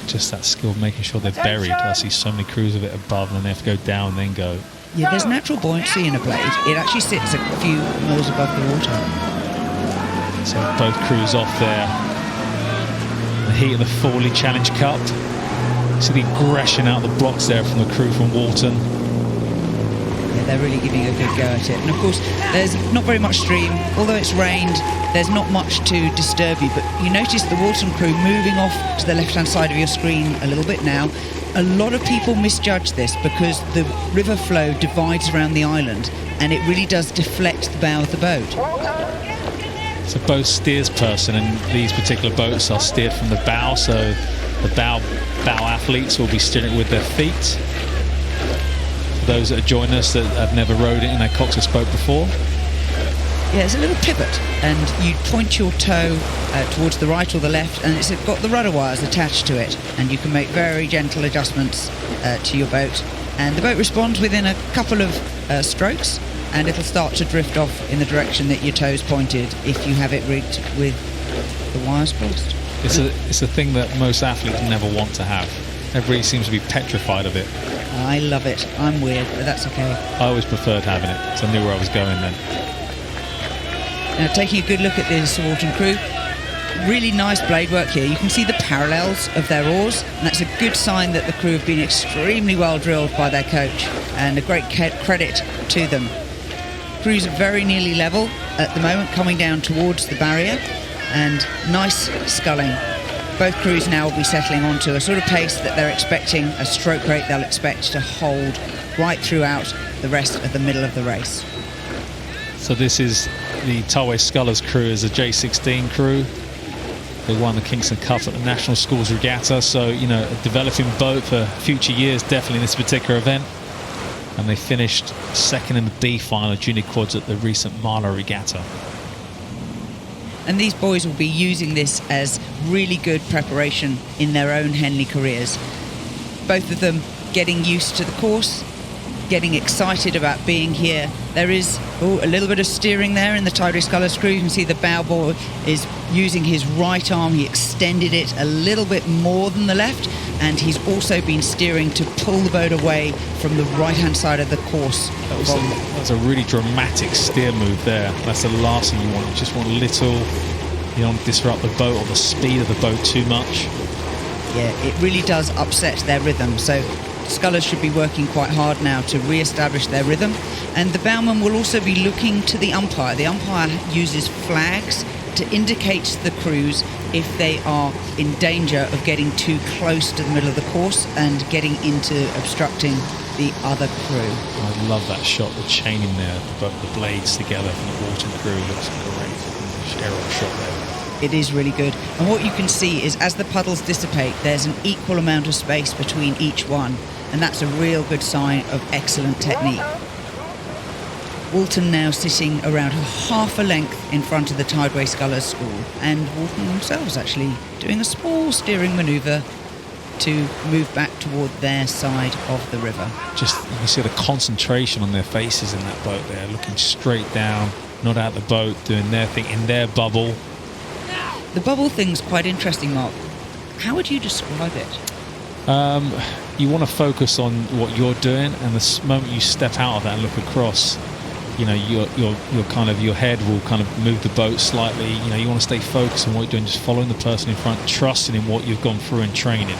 just that skill of making sure they're buried. I see so many crews of it above, and they have to go down and then go. Yeah, there's natural buoyancy in a blade. It actually sits a few mils above the water. So both crews off there. The heat of the Fawley Challenge Cup. See the aggression out of the blocks there from the crew from Walton. Yeah, they're really giving a good go at it. And of course, there's not very much stream. Although it's rained, there's not much to disturb you. But you notice the Walton crew moving off to the left-hand side of your screen a little bit now. A lot of people misjudge this because the river flow divides around the island, and it really does deflect the bow of the boat. So both steersperson and these particular boats are steered from the bow, so the bow athletes will be steering with their feet. For those that are joining us that have never rowed it in a coxswain boat before. Yeah, it's a little pivot, and you point your toe towards the right or the left, and it's got the rudder wires attached to it, and you can make very gentle adjustments to your boat. And the boat responds within a couple of strokes, and it'll start to drift off in the direction that your toe's pointed if you have it rigged with the wires crossed. It's a thing that most athletes never want to have. Everybody seems to be petrified of it. I love it. I'm weird, but that's okay. I always preferred having it, so I knew where I was going then. Now, taking a good look at this Walton crew, really nice blade work here. You can see the parallels of their oars, and that's a good sign that the crew have been extremely well drilled by their coach, and a great credit to them. Crews are very nearly level at the moment, coming down towards the barrier, and nice sculling. Both crews now will be settling onto a sort of pace that they're expecting, a stroke rate they'll expect to hold right throughout the rest of the middle of the race. So this is the Tideway Scullers crew, is a J16 crew. They won the Kingston Cup at the National Schools Regatta, so, you know, a developing boat for future years, definitely in this particular event. And they finished second in the B final junior quads at the recent Marlow Regatta. And these boys will be using this as really good preparation in their own Henley careers. Both of them getting used to the course, getting excited about being here. There is a little bit of steering there in the Tideway Scullers crew. You can see the bow boy is using his right arm. He extended it a little bit more than the left, and he's also been steering to pull the boat away from the right-hand side of the course. That's a really dramatic steer move there. That's the last thing you want. You just want a little, you don't want to disrupt the boat or the speed of the boat too much. Yeah, it really does upset their rhythm. So scullers should be working quite hard now to re-establish their rhythm, and the bowman will also be looking to the umpire. The umpire uses flags to indicate to the crews if they are in danger of getting too close to the middle of the course and getting into obstructing the other crew. I love that shot, the chaining there, the blades together from the Walton crew. Looks great. Aerial shot there. It is really good, and what you can see is as the puddles dissipate, there's an equal amount of space between each one, and that's a real good sign of excellent technique. Walton now sitting around half a length in front of the Tideway Scullers School, and Walton themselves actually doing a small steering manoeuvre to move back toward their side of the river. Just, you can see the concentration on their faces in that boat there, looking straight down, not out the boat, doing their thing in their bubble. The bubble thing's quite interesting, Mark. How would you describe it? You want to focus on what you're doing, and the moment you step out of that and look across, you know, your kind of, your head will kind of move the boat slightly. You know, you want to stay focused on what you're doing, just following the person in front, trusting in what you've gone through in training.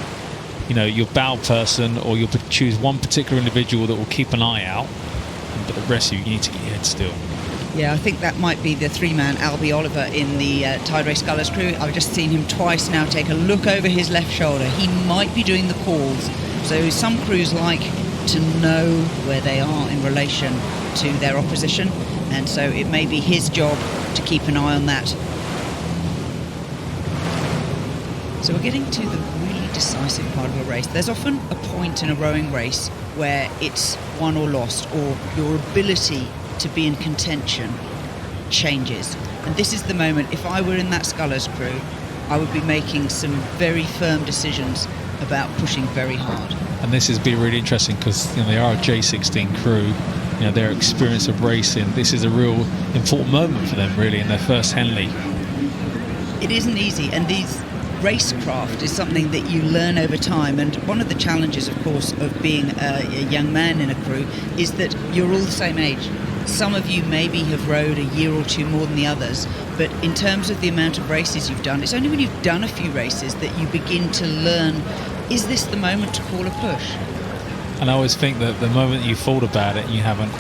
You know, your bow person, or you'll choose one particular individual that will keep an eye out, but the rest of you need to get your head still. Yeah, I think that might be the three-man Albie Oliver in the Tideway Scullers crew. I've just seen him twice now take a look over his left shoulder. He might be doing the calls. So some crews like to know where they are in relation to their opposition, and so it may be his job to keep an eye on that. So we're getting to the really decisive part of a race. There's often a point in a rowing race where it's won or lost, or your ability to be in contention changes. And this is the moment, if I were in that Scullers crew, I would be making some very firm decisions about pushing very hard. And this has been really interesting because, you know, they are a J16 crew. You know, their experience of racing, this is a real important moment for them, really, in their first Henley. It isn't easy, and these racecraft is something that you learn over time, and one of the challenges, of course, of being a young man in a crew is that you're all the same age. Some of you maybe have rowed a year or two more than the others, but in terms of the amount of races you've done, it's only when you've done a few races that you begin to learn, is this the moment to call a push? And I always think that the moment you thought about it and you haven't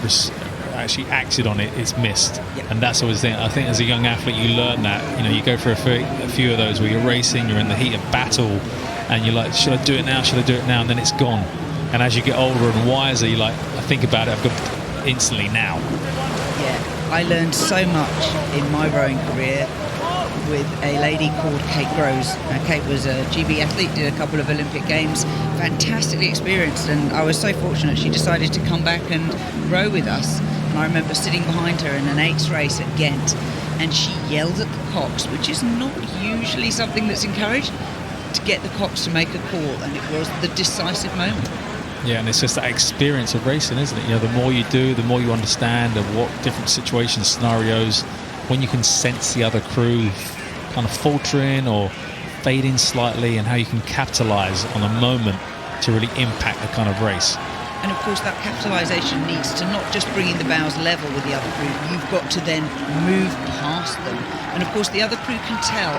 actually acted on it, it's missed. Yep. And that's always the thing. I think as a young athlete you learn that. You go for a few of those where you're racing, you're in the heat of battle, and you're like, should I do it now, should I do it now? And then it's gone. And as you get older and wiser, you're like, I think about it, I've got to instantly now. Yeah, I learned so much in my rowing career with a lady called Kate Groves. Kate was a GB athlete, did a couple of Olympic Games, fantastically experienced, and I was so fortunate she decided to come back and row with us. And I remember sitting behind her in an 8's race at Ghent, and she yelled at the cocks, which is not usually something that's encouraged, to get the cocks to make a call, and it was the decisive moment. Yeah, and it's just that experience of racing, isn't it? The more you do, the more you understand of what different situations, scenarios, when you can sense the other crew kind of faltering or fading slightly, and how you can capitalize on a moment to really impact the kind of race. And of course that capitalisation needs to not just bring in the bows level with the other crew, you've got to then move past them. And of course the other crew can tell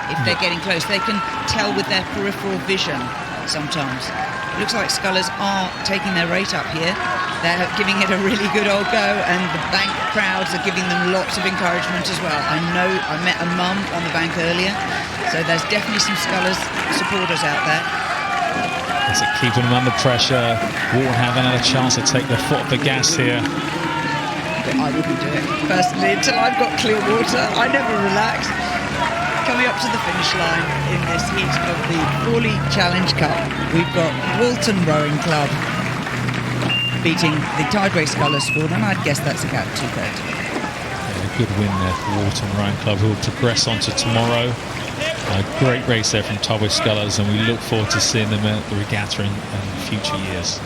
if they're getting close. They can tell with their peripheral vision sometimes. It looks like Scullers are taking their rate up here. They're giving it a really good old go, and the bank crowds are giving them lots of encouragement as well. I know I met a mum on the bank earlier, so there's definitely some Scullers supporters out there. Is it keeping them under pressure? Walton haven't had a chance to take their foot off the gas here. But I wouldn't do it personally until I've got clear water. I never relax. Coming up to the finish line in this heat of the Fawley Challenge Cup, we've got Walton Rowing Club beating the Tideway Scullers School, and I'd guess that's about 2/3. Yeah, a good win there for Walton Rowing Club, who will progress on to tomorrow. A great race there from Tideway Scullers, and we look forward to seeing them at the regatta in future years.